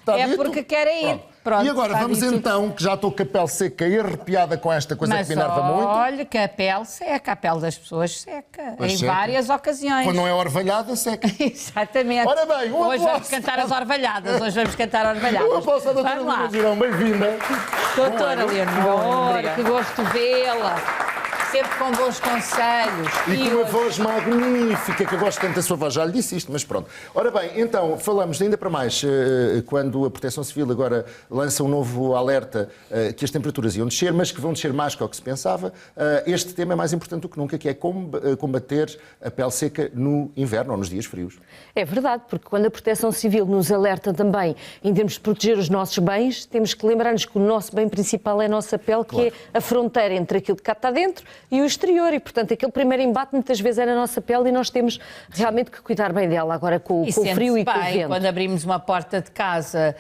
Está é dito? porque querem ir. Pronto, E agora, vamos dito. então, que já estou com a pele seca e arrepiada com esta coisa Mas que me enerva muito. olha que a pele seca, a pele das pessoas seca, Pois em seca. várias ocasiões. Quando não é orvalhada, seca. Exatamente. Ora bem, um Hoje vamos aplauso. cantar as orvalhadas. Hoje vamos cantar orvalhadas. Eu aposto a doutora Vamos lá. Leonor Girão, bem-vinda. Doutora Bom ano. Leonor, que gosto de vê-la. Sempre com bons conselhos. E com uma hoje- voz magnífica, que eu gosto tanto da sua voz, já lhe disse isto, mas pronto. Ora bem, então, falamos ainda para mais, quando a Proteção Civil agora lança um novo alerta que as temperaturas iam descer, mas que vão descer mais que o que se pensava, este tema é mais importante do que nunca, que é combater a pele seca no inverno ou nos dias frios. É verdade, porque quando a Proteção Civil nos alerta também em termos de proteger os nossos bens, temos que lembrar-nos que o nosso bem principal é a nossa pele, que é a fronteira entre aquilo que cá está dentro e o exterior. E, portanto, aquele primeiro embate muitas vezes é na nossa pele e nós temos realmente que cuidar bem dela. Agora, com o frio e com o bem, vento. quando abrimos uma porta de casa,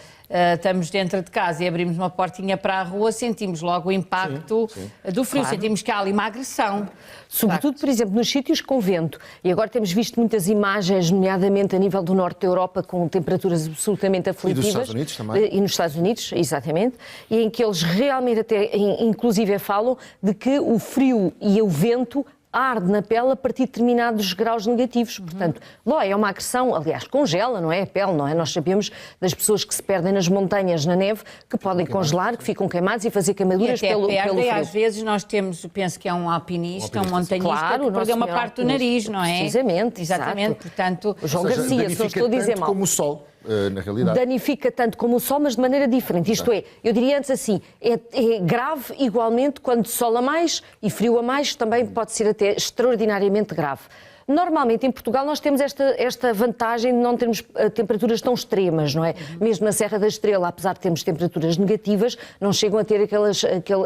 estamos dentro de casa e abrimos uma portinha para a rua, sentimos logo o impacto do frio, Claro. sentimos que há ali uma agressão. Sobretudo, por exemplo, nos sítios com vento. E agora temos visto muitas imagens, nomeadamente a nível do norte da Europa, com temperaturas absolutamente aflitivas. Estados Unidos também. E nos Estados Unidos, exatamente. E em que eles realmente até, inclusive, falam de que o frio e o vento arde na pele a partir de determinados graus negativos. Portanto, lá é uma agressão, aliás, congela, não é? A pele, não é? Nós sabemos das pessoas que se perdem nas montanhas, na neve, que podem congelar, que ficam queimados e fazer E queimaduras até pelo perdem, frio. às vezes nós temos, penso que é um alpinista, um montanhista, Claro, que o perdeu nosso uma parte do alpinista. nariz, não é? Precisamente, Exatamente, exato. portanto... O João Ou seja, Garcia, se não danifica estou a dizer tanto mal. como o sol, na realidade. Danifica tanto como o sol, mas de maneira diferente. Isto é, eu diria antes assim, é grave igualmente quando sol a mais e frio a mais, também pode ser até extraordinariamente grave. Normalmente, em Portugal, nós temos esta vantagem de não termos temperaturas tão extremas, não é? Mesmo na Serra da Estrela, apesar de termos temperaturas negativas, não chegam a ter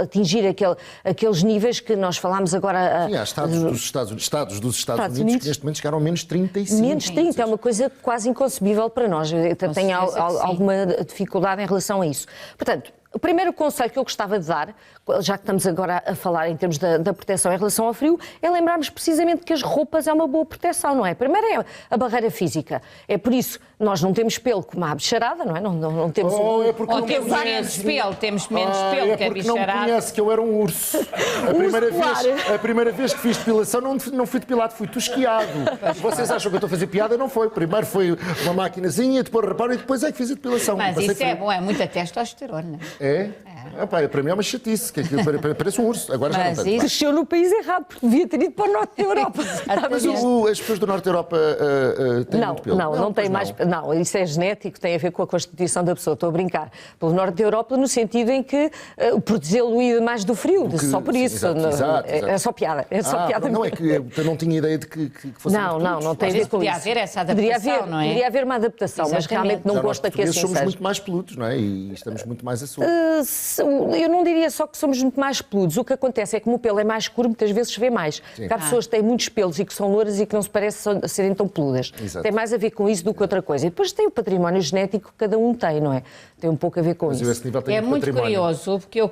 atingir aqueles níveis que nós falámos agora. Sim, há estados dos Estados Unidos que neste momento chegaram a menos 35. Menos 30, é uma coisa quase inconcebível para nós. Eu tenho certeza que sim. alguma dificuldade em relação a isso. Portanto, o primeiro conselho que eu gostava de dar, já que estamos agora a falar em termos da proteção em relação ao frio, é lembrarmos precisamente que as roupas é uma boa proteção, não é? Primeiro é a barreira física. É por isso nós não temos pelo como a bicharada, não é? Não temos É porque Ou não temos conhece. menos pelo, temos menos pelo é que a porque não me bicharada. conhece que eu era um urso. A primeira vez que fiz depilação não fui depilado, fui tosquiado. Vocês acham que eu estou a fazer piada? Não foi. Primeiro foi uma maquinazinha, depois reparo e depois é que fiz a depilação. Mas Passei isso é frio. bom, é muita testosterona. É? Epá, para mim é uma chatice, que aquilo parece um urso. Agora já não Mas tanto. isso- Cresceu no país errado, porque devia ter ido para o norte da Europa. Mas as pessoas do Norte da Europa têm muito pelo? Não tem pois mais. Não, isso é genético, tem a ver com a constituição da pessoa. Estou a brincar. Pelo norte da Europa, no sentido em que protegê-lo mais do frio, só por sim, isso. exato. É só piada. É só piada. Não, é que eu não tinha ideia de que fosse Não tem a ver com podia isso. haver essa Poderia adaptação, não é? Poderia haver uma adaptação, mas Exatamente. realmente não Já nós gosto que portugueses assim somos seja. muito mais peludos, não é? E estamos muito mais a sul. Eu não diria só que somos muito mais peludos. O que acontece é que como o pelo é mais escuro, muitas vezes se vê mais. Porque há pessoas que têm muitos pelos e que são louras e que não se parecem serem tão peludas. Exato. Tem mais a ver com isso do que outra coisa. E depois tem o património genético que cada um tem, não é? Tem um pouco a ver com Mas eu isso. esse nível tenho É muito património. curioso, porque eu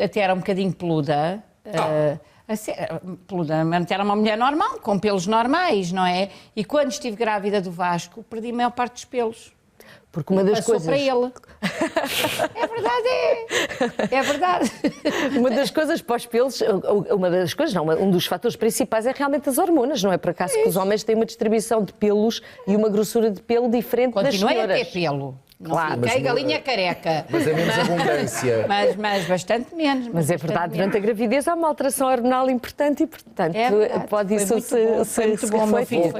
até era um bocadinho peluda. Peluda, mas era uma mulher normal, com pelos normais, não é? E quando estive grávida do Vasco, perdi a maior parte dos pelos. Porque uma das Passou coisas... para ele. É verdade, é verdade. Uma das coisas para os pelos, um dos fatores principais é realmente as hormonas, não é? Por acaso que os homens têm uma distribuição de pelos e uma grossura de pelo diferente das Continuei a senhoras. ter pelo. Não Claro, fiquei mas não- galinha careca. Mas é menos abundância. Mas bastante menos. Mas é bastante verdade, menos. durante a gravidez há uma alteração hormonal importante e, portanto, É verdade. pode Foi isso muito bom, foi muito bom, meu filho.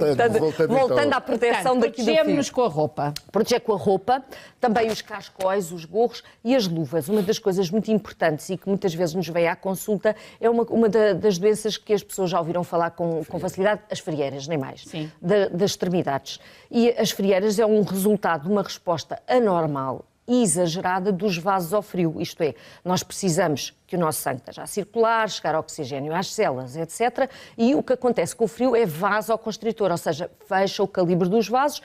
Voltando então. à proteção Portanto, daqui do frio. protegemos-nos com a roupa. Proteger com a roupa, também os cascóis, os gorros e as luvas. Uma das coisas muito importantes e que muitas vezes nos vem à consulta é uma das doenças que as pessoas já ouviram falar com facilidade, as frieiras, nem mais, Sim. das extremidades. E as frieiras é um resultado de uma resposta anormal e exagerada dos vasos ao frio, isto é, nós precisamos que o nosso sangue esteja a circular, chegar oxigênio às células, etc. E o que acontece com o frio é vasoconstritor, ou seja, fecha o calibre dos vasos,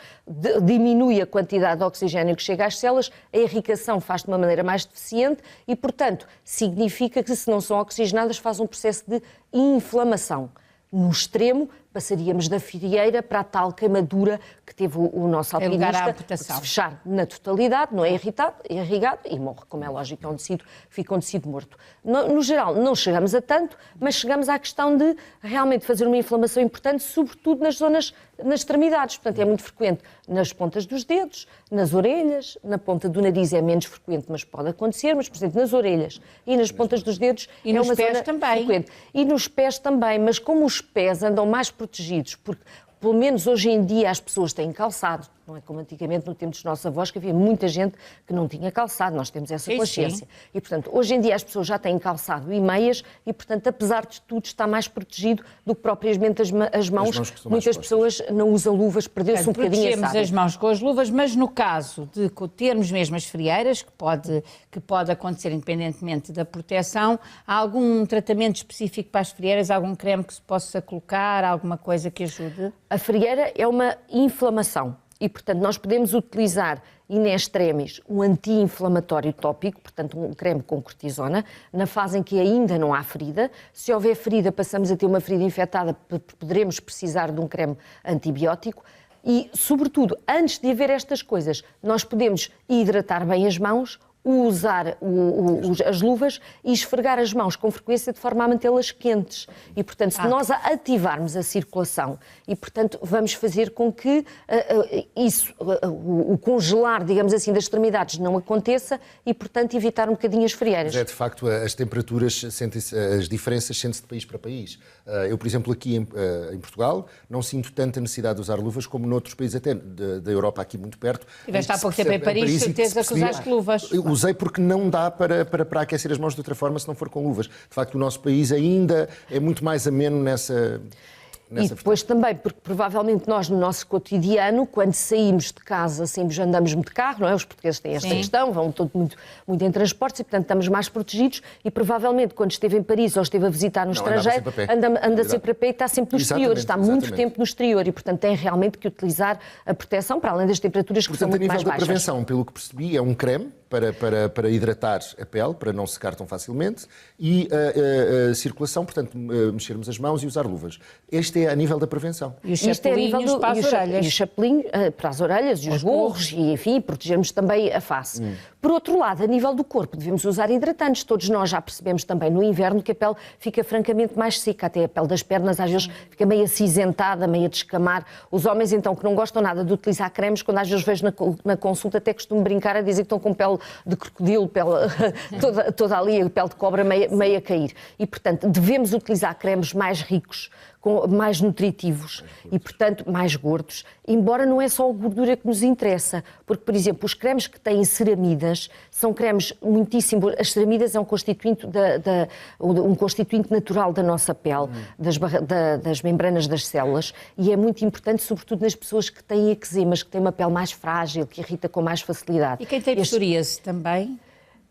diminui a quantidade de oxigênio que chega às células, a irrigação faz de uma maneira mais deficiente e, portanto, significa que se não são oxigenadas faz um processo de inflamação. No extremo, passaríamos da frieira para a tal queimadura que teve o nosso Em lugar à alpinista, amputação. se fechar na totalidade, não é irrigado e morre, como é lógico, é um tecido, fica um tecido morto. No geral, não chegamos a tanto, mas chegamos à questão de realmente fazer uma inflamação importante, sobretudo nas zonas, nas extremidades. Portanto, é muito frequente nas pontas dos dedos, nas orelhas, na ponta do nariz é menos frequente, mas pode acontecer, mas, por exemplo, nas orelhas e nas pontas dos dedos E é nos uma pés zona também. frequente. E nos pés também, mas como os pés andam mais protegidos, porque pelo menos hoje em dia as pessoas têm calçado, não é como antigamente no tempo dos nossos avós, que havia muita gente que não tinha calçado, nós temos essa Sim, consciência. sim. E, portanto, hoje em dia as pessoas já têm calçado e meias e, portanto, apesar de tudo, está mais protegido do que propriamente as mãos. que estão mais Muitas pessoas não usam luvas, perdeu-se um bocadinho esse Protegemos as hábito. mãos com as luvas, mas no caso de termos mesmo as frieiras, que pode acontecer independentemente da proteção, há algum tratamento específico para as frieiras, algum creme que se possa colocar, alguma coisa que ajude? A frieira é uma inflamação e, portanto, nós podemos utilizar in extremis um anti-inflamatório tópico, portanto, um creme com cortisona, na fase em que ainda não há ferida. Se houver ferida, passamos a ter uma ferida infectada, poderemos precisar de um creme antibiótico. E, sobretudo, antes de haver estas coisas, nós podemos hidratar bem as mãos, usar as luvas e esfregar as mãos com frequência de forma a mantê-las quentes. E, portanto, se nós ativarmos a circulação e, portanto, vamos fazer com que o congelar, digamos assim, das extremidades não aconteça e, portanto, evitar um bocadinho as frieiras. Mas é, de facto, as temperaturas, as diferenças sentem-se de país para país. Eu, por exemplo, aqui em Portugal, não sinto tanta necessidade de usar luvas como noutros países até da Europa, aqui muito perto. Tiveste há pouco tempo em Paris, certeza que usaste luvas. Usei porque não dá para aquecer as mãos de outra forma se não for com luvas. De facto, o nosso país ainda é muito mais ameno nessa E depois também, porque provavelmente nós no nosso cotidiano, quando saímos de casa, andamos muito de carro, não é? Os portugueses têm esta questão, vão muito em transportes e, portanto, estamos mais protegidos e provavelmente quando esteve em Paris ou esteve a visitar no estrangeiro, anda sempre a pé e está sempre no exterior, está muito tempo no exterior e, portanto, tem realmente que utilizar a proteção para além das temperaturas que são muito mais baixas. Portanto, a nível da prevenção, pelo que percebi, é um creme para hidratar a pele, para não secar tão facilmente e a circulação, portanto, mexermos as mãos e usar luvas. Este é a nível da prevenção. E os chapelinhos para as orelhas. E o chapelinho para as orelhas e os gorros e, enfim, protegermos também a face. Por outro lado, a nível do corpo, devemos usar hidratantes. Todos nós já percebemos também no inverno que a pele fica francamente mais seca, até a pele das pernas às vezes fica meio acinzentada, meio a descamar. Os homens, então, que não gostam nada de utilizar cremes, quando às vezes vejo na consulta, até costumo brincar a dizer que estão com pele de crocodilo, pele, toda ali, a pele de cobra meio a cair. E, portanto, devemos utilizar cremes mais ricos, mais nutritivos e, portanto, mais gordos, embora não é só a gordura que nos interessa, porque, por exemplo, os cremes que têm ceramidas são cremes muitíssimo... As ceramidas é um constituinte natural da nossa pele, das membranas das células, e é muito importante, sobretudo nas pessoas que têm eczemas, que têm uma pele mais frágil, que irrita com mais facilidade. E quem tem psoríase também?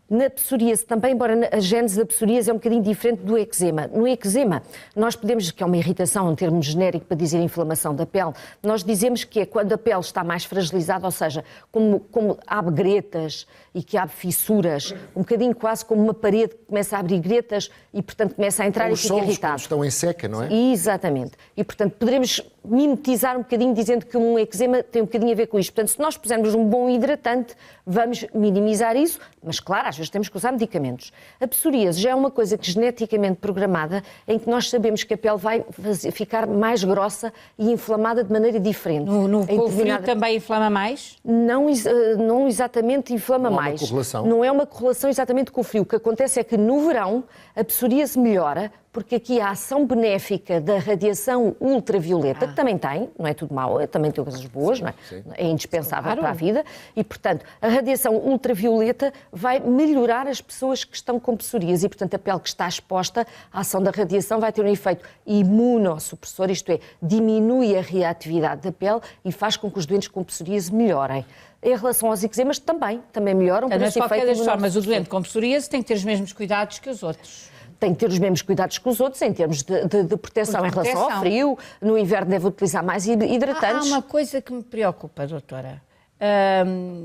Na psoríase também, embora a gênese da psoríase é um bocadinho diferente do eczema. No eczema, nós podemos, que é uma irritação, um termo genérico para dizer inflamação da pele, nós dizemos que é quando a pele está mais fragilizada, ou seja, como abre gretas e que abre fissuras, um bocadinho quase como uma parede que começa a abrir gretas e, portanto, começa a entrar e fica irritado. Os estão em seca, não é? Exatamente. E, portanto, poderemos mimetizar um bocadinho dizendo que um eczema tem um bocadinho a ver com isto. Portanto, se nós pusermos um bom hidratante, vamos minimizar isso, mas, claro, às vezes temos que usar medicamentos. A psoríase já é uma coisa que geneticamente programada, em que nós sabemos que a pele vai ficar mais grossa e inflamada de maneira diferente. Com o frio também inflama mais? Não exatamente inflama mais. Não é uma correlação. Não é uma correlação exatamente com o frio. O que acontece é que no verão a psoríase melhora, porque aqui a ação benéfica da radiação ultravioleta, que também tem, não é tudo mau, também tem coisas boas, não é? É indispensável para a vida, e, portanto, a radiação ultravioleta vai melhorar as pessoas que estão com psoríase e, portanto, a pele que está exposta à ação da radiação vai ter um efeito imunossupressor, isto é, diminui a reatividade da pele e faz com que os doentes com psoríase melhorem. Em relação aos eczemas, também melhoram. Mas, de qualquer das formas, o doente com psoríase tem que ter os mesmos cuidados que os outros. Tem que ter os mesmos cuidados que os outros em termos de proteção em relação ao frio. No inverno deve utilizar mais hidratantes. Há uma coisa que me preocupa, doutora.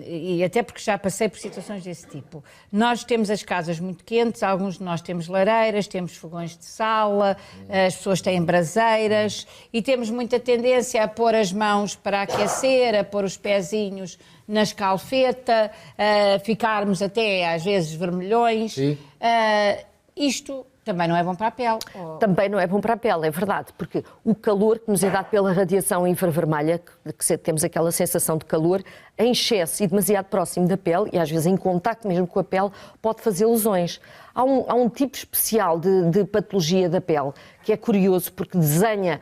e até porque já passei por situações desse tipo. Nós temos as casas muito quentes, alguns de nós temos lareiras, temos fogões de sala, as pessoas têm braseiras e temos muita tendência a pôr as mãos para aquecer, a pôr os pezinhos na escalfeta, a ficarmos até às vezes vermelhões. Isto também não é bom para a pele. Também não é bom para a pele, é verdade, porque o calor que nos é dado pela radiação infravermelha, que temos aquela sensação de calor, em excesso e demasiado próximo da pele, e às vezes em contacto mesmo com a pele, pode fazer lesões. Há um tipo especial de patologia da pele, que é curioso porque desenha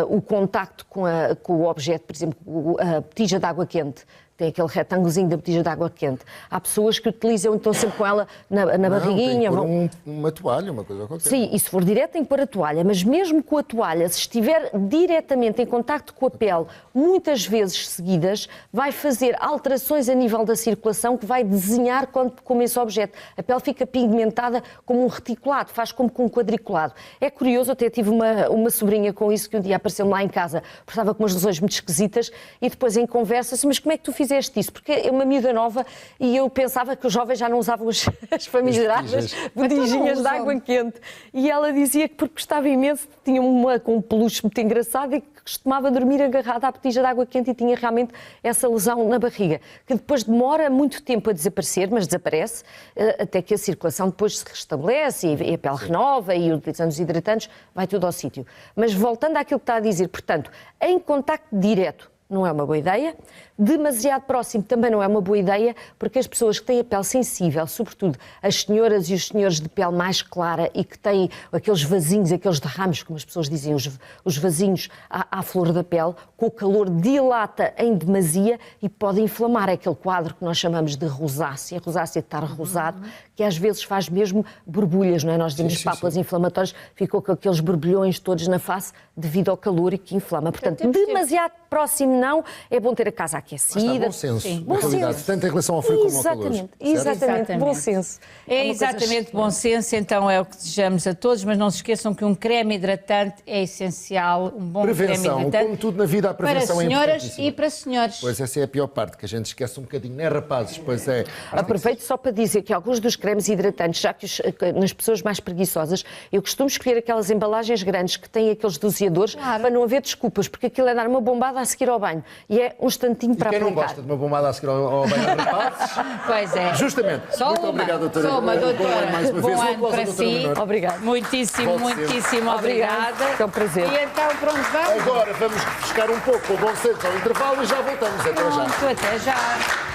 o contacto com o objeto, por exemplo, a botija de água quente. Tem aquele retângulozinho da botija de água quente. Há pessoas que utilizam, então, sempre com ela na barriguinha. Tem que pôr uma toalha, uma coisa qualquer. Sim, e se for direto tem que pôr a toalha, mas mesmo com a toalha, se estiver diretamente em contacto com a pele, muitas vezes seguidas, vai fazer alterações a nível da circulação que vai desenhar como esse objeto. A pele fica pigmentada como um reticulado, faz como com um quadriculado. É curioso, eu até tive uma sobrinha com isso que um dia apareceu-me lá em casa, porque estava com umas lesões muito esquisitas, e depois em conversa, assim, mas como é que tu fizeste isso? Porque é uma miúda nova e eu pensava que os jovens já não usavam as famigeradas botijinhas de água quente. E ela dizia que porque gostava imenso, tinha uma com um peluche muito engraçado e que costumava dormir agarrada à botija de água quente e tinha realmente essa lesão na barriga, que depois demora muito tempo a desaparecer, mas desaparece, até que a circulação depois se restabelece e a pele renova e utilizando os hidratantes, vai tudo ao sítio. Mas voltando àquilo que está a dizer, portanto, em contacto direto, não é uma boa ideia. Demasiado próximo também não é uma boa ideia, porque as pessoas que têm a pele sensível, sobretudo as senhoras e os senhores de pele mais clara e que têm aqueles vasinhos, aqueles derrames, como as pessoas dizem, os vasinhos à flor da pele, com o calor dilata em demasia e pode inflamar aquele quadro que nós chamamos de rosácea, rosácea de estar rosado, que às vezes faz mesmo borbulhas, não é? Nós dizemos pápulas inflamatórias, ficou com aqueles borbulhões todos na face devido ao calor e que inflama. Portanto, demasiado próximo não, é bom ter a casa aquecida. Bom senso, Sim. na realidade, tanto em relação ao frio como ao calor. Exatamente, bom senso. É exatamente bom senso, então é o que desejamos a todos, mas não se esqueçam que um creme hidratante é essencial, um bom Prevenção, creme hidratante. como tudo na vida, a prevenção para é senhoras importantíssima. e para senhores. Pois essa é a pior parte, que a gente esquece um bocadinho, não é, rapazes? Pois é. Aproveito só para dizer que alguns dos cremes hidratantes, já que nas pessoas mais preguiçosas, eu costumo escolher aquelas embalagens grandes que têm aqueles doseadores para não haver desculpas, porque aquilo é dar uma bombada a seguir ao banho e é um instantinho para Quem aplicar. não gosta de uma bombada a seguir ao banho de rapazes? Pois é. Justamente. Só Muito uma. obrigado, doutora. Só uma, doutora. Bom ano mais uma Bom vez. ano para doutora si. Leonor. Obrigado. Muitíssimo, Volte muitíssimo Obrigada. obrigada. É um prazer. E então, pronto, vamos. Agora vamos refrescar um pouco o bom senso ao intervalo e já voltamos. Até já. Pronto, até já.